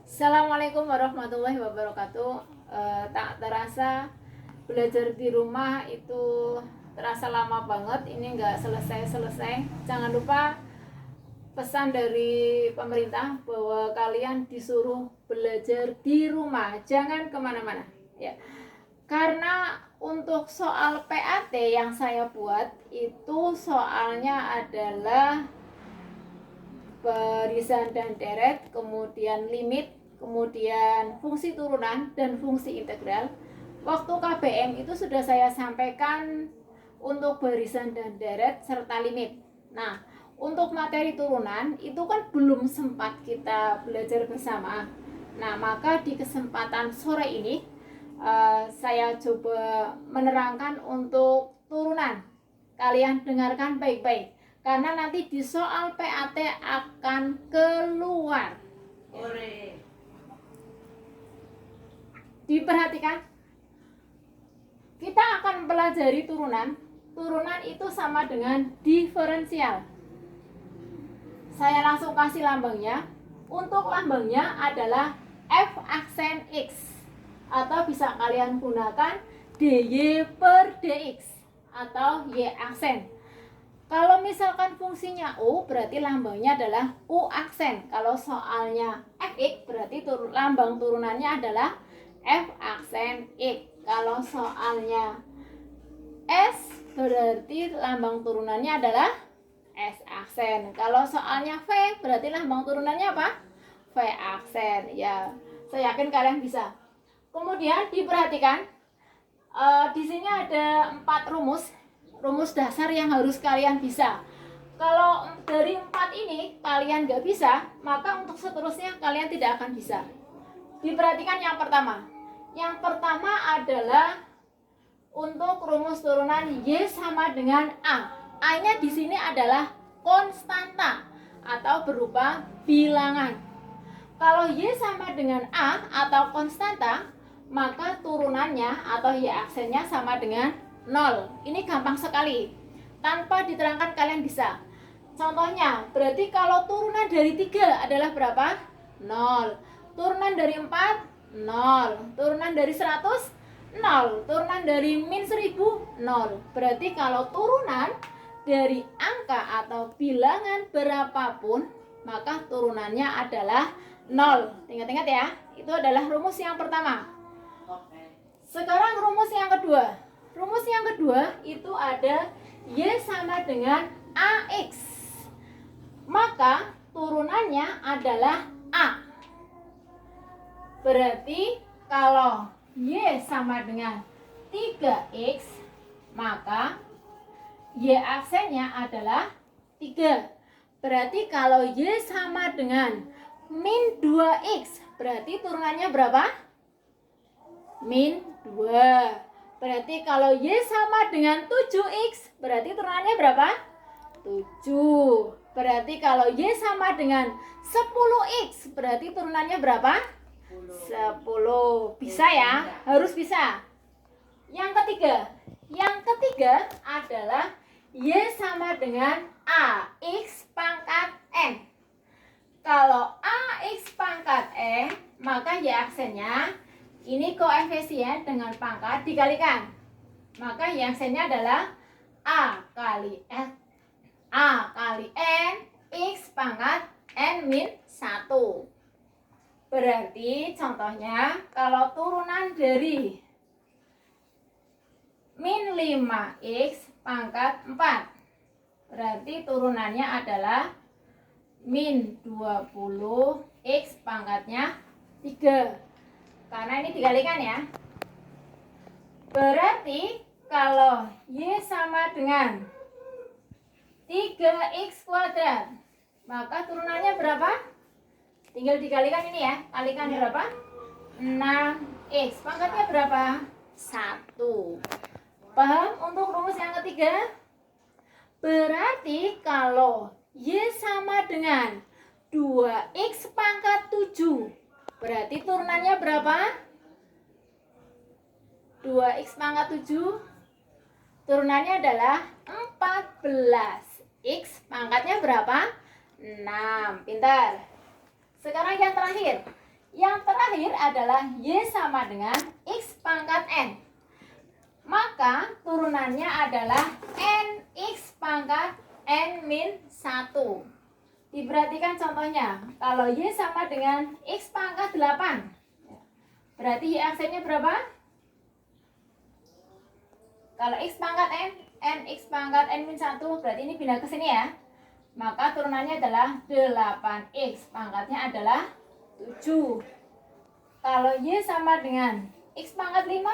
Assalamualaikum warahmatullahi wabarakatuh. Tak terasa belajar di rumah itu terasa lama banget. Ini nggak selesai-selesai. Jangan lupa pesan dari pemerintah bahwa kalian disuruh belajar di rumah, jangan kemana-mana. Ya, karena untuk soal PAT yang saya buat itu soalnya adalah barisan dan deret, kemudian limit, kemudian fungsi turunan dan fungsi integral. Waktu KBM itu sudah saya sampaikan untuk barisan dan deret serta limit. Nah, untuk materi turunan itu kan belum sempat kita belajar bersama. Nah, maka di kesempatan sore ini saya coba menerangkan untuk turunan. Kalian dengarkan baik-baik karena nanti di soal PAT akan keluar. Diperhatikan, kita akan mempelajari turunan. Turunan itu sama dengan diferensial. Saya langsung kasih lambangnya. Untuk lambangnya adalah F aksen X, atau bisa kalian gunakan DY per DX atau Y aksen. Kalau misalkan fungsinya U, berarti lambangnya adalah U aksen. Kalau soalnya Fx, berarti lambang turunannya adalah F aksen X. Kalau soalnya S, berarti lambang turunannya adalah S aksen. Kalau soalnya V, berarti lambang turunannya apa? V aksen. Ya, saya yakin kalian bisa. Kemudian diperhatikan, di sini ada 4 rumus dasar yang harus kalian bisa. Kalau dari 4 ini kalian nggak bisa, maka untuk seterusnya kalian tidak akan bisa. Diperhatikan yang pertama. Yang pertama adalah untuk rumus turunan Y sama dengan A. A-nya di sini adalah konstanta atau berupa bilangan. Kalau Y sama dengan A atau konstanta, maka turunannya atau Y aksennya sama dengan 0. Ini gampang sekali. Tanpa diterangkan kalian bisa. Contohnya, berarti kalau turunan dari 3 adalah berapa? 0. Turunan dari 4, 0. Turunan dari 100, 0. Turunan dari min 1000, 0. Berarti kalau turunan dari angka atau bilangan berapapun, maka turunannya adalah 0. Ingat-ingat ya, itu adalah rumus yang pertama. Sekarang rumus yang kedua. Rumus yang kedua itu ada Y sama dengan AX. Maka turunannya adalah A. Berarti kalau Y sama dengan 3X, maka Y aksennya adalah 3. Berarti kalau Y sama dengan min 2X, berarti turunannya berapa? Min 2. Berarti kalau Y sama dengan 7X, berarti turunannya berapa? 7. Berarti kalau Y sama dengan 10X, berarti turunannya berapa? 10. Bisa ya? Harus bisa. Yang ketiga adalah Y sama dengan AX pangkat N. Kalau AX pangkat N, maka Y aksennya ini koefisien dengan pangkat dikalikan. Maka Y aksennya adalah A kali N X pangkat N min 1. Berarti contohnya kalau turunan dari min 5X pangkat 4, berarti turunannya adalah min 20X pangkatnya 3. Karena ini dikalikan ya. Berarti kalau Y sama dengan 3X kuadrat, maka turunannya berapa? Tinggal dikalikan ini ya. Kalikan berapa? 6X. Pangkatnya berapa? 1. Paham untuk rumus yang ketiga? Berarti kalau Y sama dengan 2X pangkat 7, berarti turunannya berapa? 2X pangkat 7. Turunannya adalah 14. X pangkatnya berapa? 6. Pintar. Sekarang yang terakhir. Yang terakhir adalah Y sama dengan X pangkat N. Maka turunannya adalah NX pangkat N min 1. Diperhatikan contohnya. Kalau Y sama dengan X pangkat 8. Berarti Y aksennya berapa? Kalau X pangkat N, NX pangkat N min 1. Berarti ini pindah ke sini ya. Maka turunannya adalah 8X. Pangkatnya adalah 7. Kalau Y sama dengan X pangkat 5,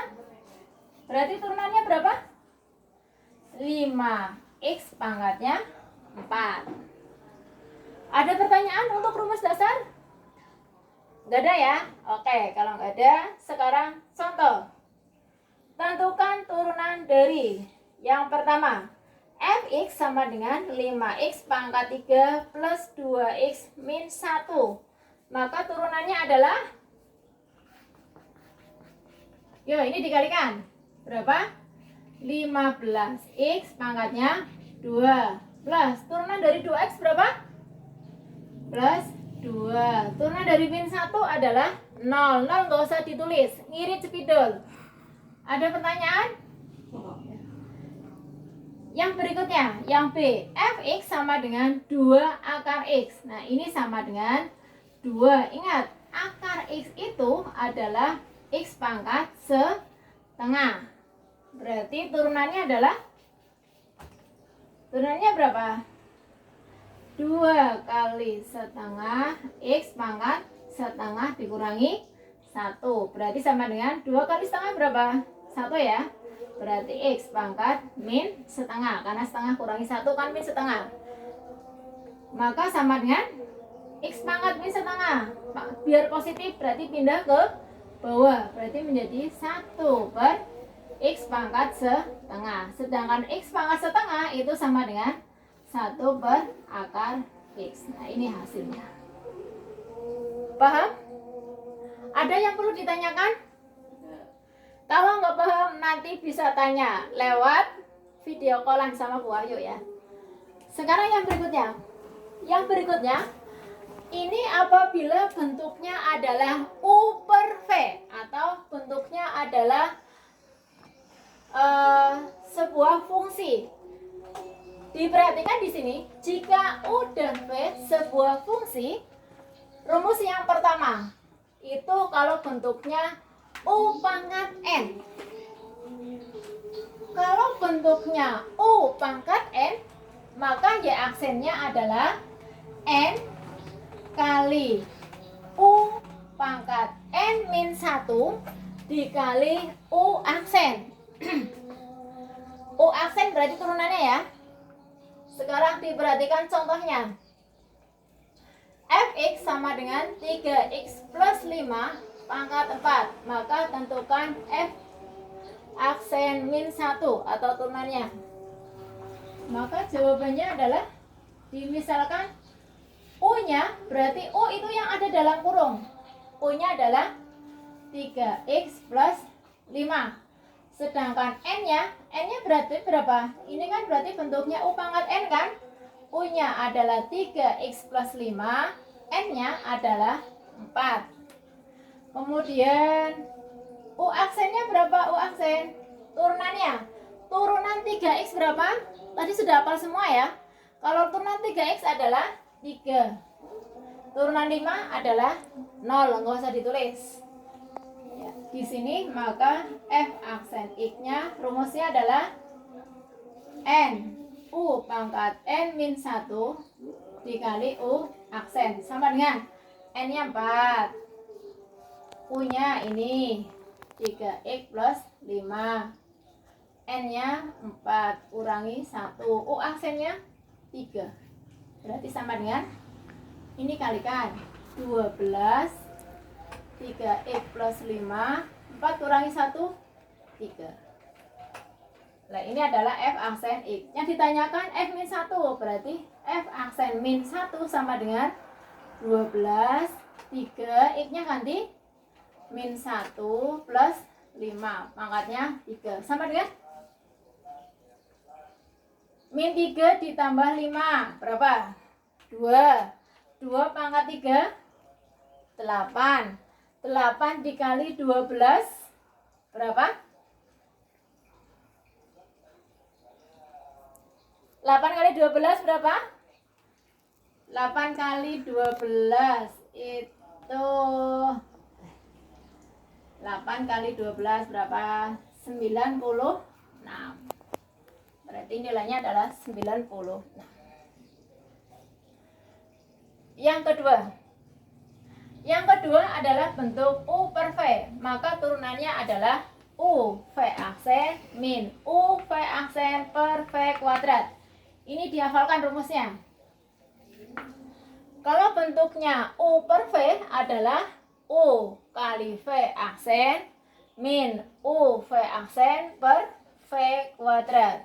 berarti turunannya berapa? 5X pangkatnya 4. Ada pertanyaan untuk rumus dasar? Nggak ada ya? Oke, kalau nggak ada, sekarang contoh. Tentukan turunan dari yang pertama, Fx sama dengan 5x pangkat 3 plus 2x min 1. Maka turunannya adalah, yuk ini dikalikan. Berapa? 15x pangkatnya 2 plus turunan dari 2x berapa? Plus 2. Turunan dari min 1 adalah 0. 0 nggak usah ditulis, ngirit cepidol. Ada pertanyaan? Yang berikutnya, yang B, Fx sama dengan 2 akar X. Nah, ini sama dengan 2. Ingat, akar X itu adalah X pangkat setengah. Berarti turunannya adalah, turunannya berapa? 2 kali setengah X pangkat setengah dikurangi 1. Berarti sama dengan 2 kali setengah berapa? 1 ya. Berarti X pangkat min setengah. Karena setengah kurangi 1 kan min setengah. Maka sama dengan X pangkat min setengah. Biar positif berarti pindah ke bawah. Berarti menjadi 1 per X pangkat setengah. Sedangkan X pangkat setengah itu sama dengan 1 per akar X. Nah, ini hasilnya. Paham? Ada yang perlu ditanyakan? Kalau nggak paham nanti bisa tanya lewat video callan sama Bu Ayu ya. Sekarang yang berikutnya. Yang berikutnya, ini apabila bentuknya adalah U per V atau bentuknya adalah sebuah fungsi. Diperhatikan di sini, jika U dan V sebuah fungsi, rumus yang pertama itu kalau bentuknya U pangkat N. Kalau bentuknya U pangkat N, maka Y aksennya adalah N kali U pangkat N min 1 dikali U aksen. U aksen berarti turunannya ya. Sekarang diperhatikan contohnya. Fx sama dengan 3x plus 5 pangkat 4. Maka tentukan F aksen min 1 atau turunannya. Maka jawabannya adalah, dimisalkan U-nya, berarti U itu yang ada dalam kurung. U-nya adalah 3x plus 5. Sedangkan N-nya berarti berapa? Ini kan berarti bentuknya U pangkat N kan? U-nya adalah 3x plus 5, N-nya adalah 4. Kemudian U aksennya berapa? U aksen turunannya, turunan 3x berapa? Tadi sudah hafal semua ya. Kalau turunan 3x adalah 3, turunan 5 adalah 0, nggak usah ditulis ya, di sini. Maka F aksen X-nya rumusnya adalah N U pangkat N min 1 dikali U aksen sama dengan N-nya 4, U-nya ini 3x plus 5, N-nya 4 kurangi 1, U aksennya 3. Berarti sama dengan, ini kalikan 12, 3x plus 5, 4 kurangi 1, 3. Nah, ini adalah F aksen X. Yang ditanyakan F min 1, berarti F aksen min 1 sama dengan 12, 3, X-nya ganti min 1 plus 5, pangkatnya 3. Sama dengan min 3 ditambah 5, berapa? 2. 2 pangkat 3, 8. 8 dikali 12 berapa? 8 kali 12 berapa? 8 kali 12 itu 8 kali 12 berapa? 96. Berarti nilainya adalah 96. Yang kedua adalah bentuk U per V. Maka turunannya adalah U V aksen min U V aksen per V kuadrat. Ini dihafalkan rumusnya. Kalau bentuknya U per V adalah U kali V aksen min U V aksen per V kuadrat.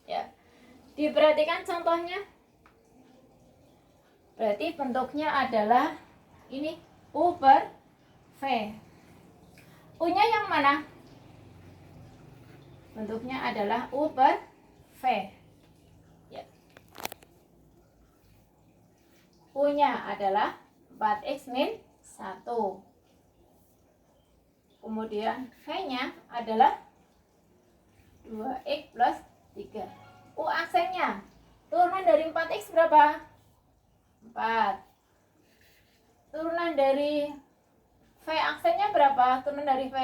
Ya. Diperhatikan contohnya. Berarti bentuknya adalah ini U per V. U-nya yang mana? Bentuknya adalah U per V. Ya. U-nya adalah 4X min 1. Kemudian V-nya adalah 2X plus 3. U aksennya, turunan dari 4X berapa? 4. Turunan dari V aksennya berapa? Turunan dari V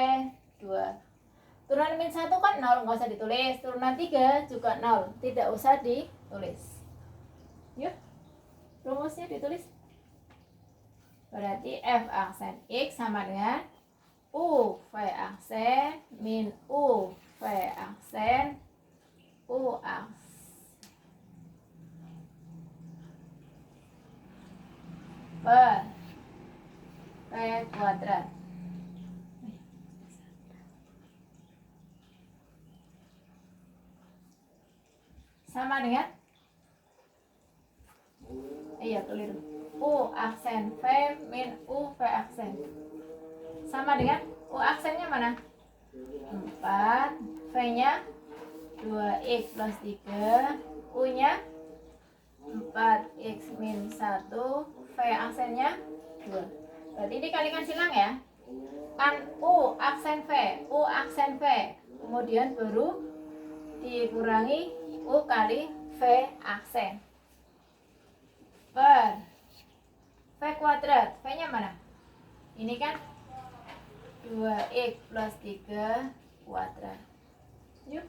2. Turunan min 1 kan 0, nggak usah ditulis. Turunan 3 juga 0, tidak usah ditulis. Yuk, rumusnya ditulis. Berarti F aksen X sama dengan U V aksen min U V aksen U aksen per V kuadrat. Sama dengan keliru. U aksen V min U V aksen. Sama dengan U aksennya mana? 4, V-nya 2X plus 3, U-nya 4X min 1, V aksennya 2. Berarti dikalikan silang ya. Kan U aksen V, U aksen V. Kemudian baru dikurangi U kali V aksen. Per V kuadrat. V-nya mana? Ini kan 2X plus 3 kuadrat. Yuk,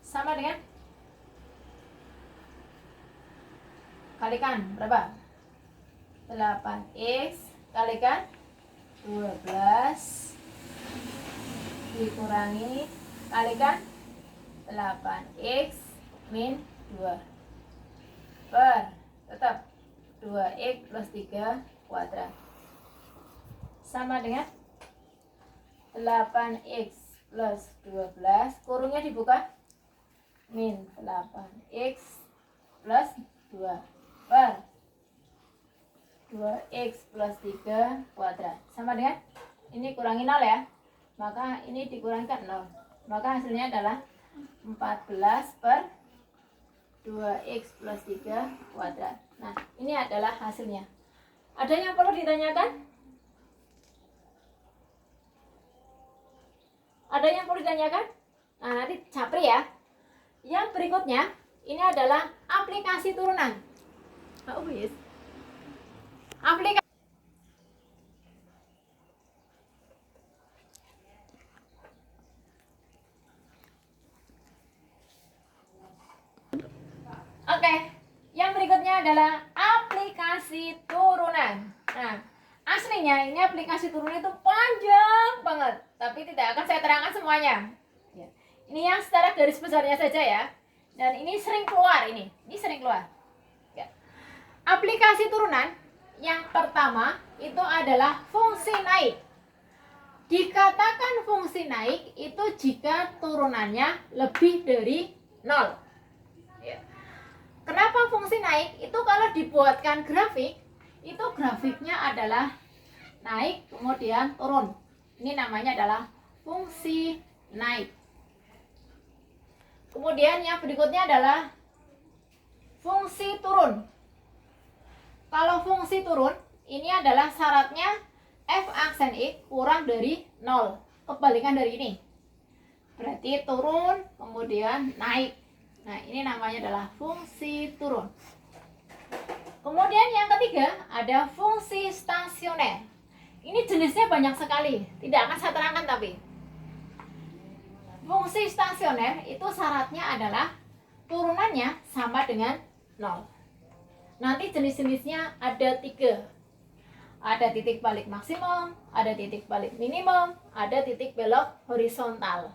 sama dengan kalikan berapa? 8X kalikan 12 dikurangi kalikan 8X min 2 per tetap 2X plus 3 kuadrat sama dengan 8X plus 12 kurungnya dibuka min 8X plus 2 per 2X plus 3 kuadrat sama dengan ini kurangi 0 ya, maka ini dikurangkan 0, maka hasilnya adalah 14 per 2X plus 3 kuadrat. Nah, ini adalah hasilnya. Ada yang perlu ditanyakan? Ada yang perlu ditanyakan? Nah, nanti capri ya. Yang berikutnya, ini adalah aplikasi turunan. Aplikasi. Oke, yang berikutnya adalah aplikasi turunan. Nah, aslinya ini aplikasi turunan itu panjang banget, tapi tidak akan saya terangkan semuanya. Ya. Ini yang secara garis besarnya saja ya. Dan ini sering keluar ini sering keluar. Ya. Aplikasi turunan yang pertama itu adalah fungsi naik. Dikatakan fungsi naik itu jika turunannya lebih dari 0. Ya. Kenapa fungsi naik? Itu kalau dibuatkan grafik, itu grafiknya adalah naik kemudian turun. Ini namanya adalah fungsi naik. Kemudian yang berikutnya adalah fungsi turun. Kalau fungsi turun, ini adalah syaratnya F aksen X kurang dari 0. Kebalikan dari ini. Berarti turun, kemudian naik. Nah, ini namanya adalah fungsi turun. Kemudian yang ketiga, ada fungsi stasioner. Ini jenisnya banyak sekali. Tidak akan saya terangkan tapi. Fungsi stasioner itu syaratnya adalah turunannya sama dengan 0. Nanti jenis-jenisnya ada 3. Ada titik balik maksimum, ada titik balik minimum, ada titik belok horizontal.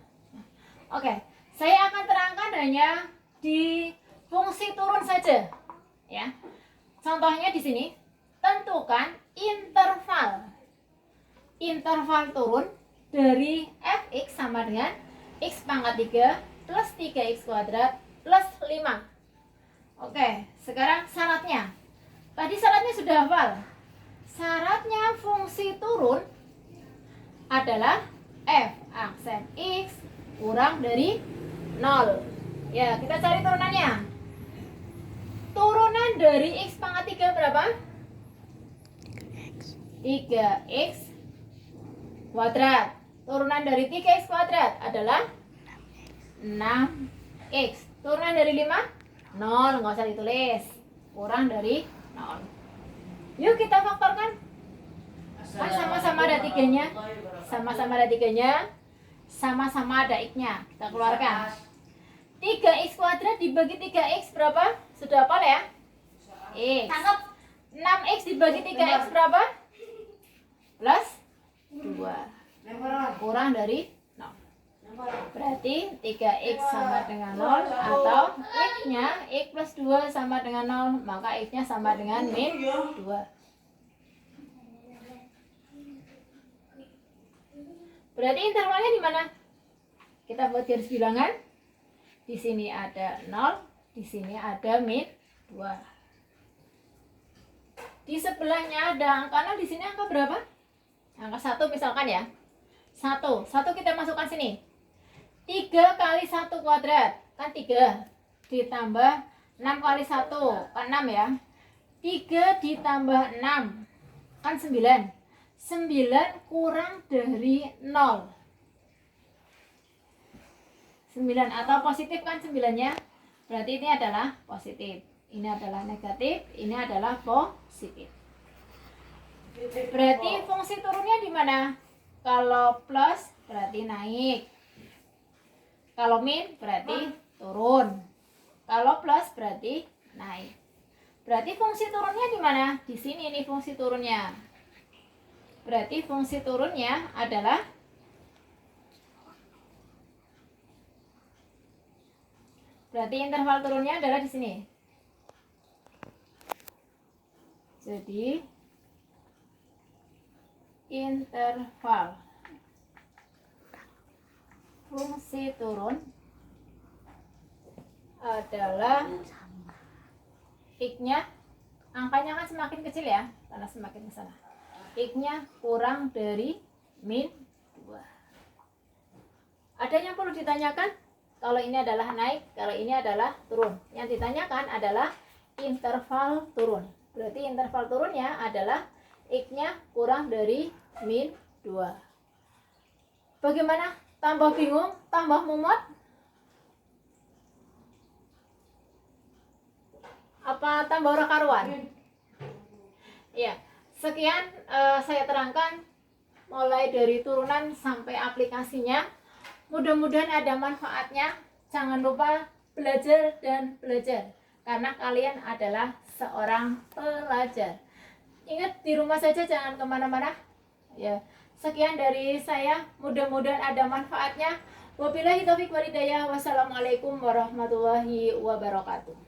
Oke, saya akan terangkan hanya di fungsi turun saja, ya. Contohnya di sini, tentukan interval turun dari fx sama dengan x pangkat 3 plus 3x kuadrat plus 5. Oke, sekarang syaratnya. Tadi syaratnya sudah hafal. Syaratnya fungsi turun adalah f aksen x kurang dari 0. Ya, kita cari turunannya. Turunan dari x pangkat 3 berapa? 3x kuadrat. Turunan dari 3x kuadrat adalah 6x. Turunan dari 5? 0, nggak usah ditulis. Kurang dari 0. Yuk kita faktorkan. Kan sama-sama ada 3-nya. Sama-sama ada 3-nya. Sama-sama ada x-nya. Kita keluarkan. 3x kuadrat dibagi 3x berapa? Sudah hafal ya? X. 6x dibagi 3x berapa? Plus 2. Kurang dari 0. Berarti 3x sama dengan 0 atau x-nya x plus 2 sama dengan 0, maka x-nya sama dengan min 2. Berarti intervalnya di mana? Kita buat garis bilangan. Di sini ada 0, di sini ada min 2. Di sebelahnya ada angka 0, di sini angka berapa? Angka 1 misalkan ya. 1 kita masukkan sini. 3 kali 1 kuadrat kan 3, ditambah 6 kali 1 kan 6 ya. 3 ditambah 6 kan 9. 9 kurang dari 0. 9 atau positif kan 9-nya. Berarti ini adalah positif. Ini adalah negatif, ini adalah positif. Berarti fungsi turunnya di mana? Kalau plus berarti naik. Kalau min berarti turun. Kalau plus berarti naik. Berarti fungsi turunnya di mana? Di sini nih fungsi turunnya. Berarti fungsi turunnya adalah interval turunnya adalah di sini. Jadi interval fungsi turun adalah x-nya, angkanya kan semakin kecil ya, karena semakin ke sana. X-nya kurang dari min 2. Ada yang perlu ditanyakan? Kalau ini adalah naik, kalau ini adalah turun. Yang ditanyakan adalah interval turun. Berarti interval turunnya adalah x-nya kurang dari min 2. Bagaimana? Tambah bingung? Tambah mumet? Apa tambah ora karuan? Iya. Sekian saya terangkan mulai dari turunan sampai aplikasinya. Mudah-mudahan ada manfaatnya. Jangan lupa belajar dan belajar, karena kalian adalah seorang pelajar. Ingat, di rumah saja, jangan kemana-mana. Ya, sekian dari saya. Mudah-mudahan ada manfaatnya. Wabillahi taufiq wal hidayah. Wassalamualaikum warahmatullahi wabarakatuh.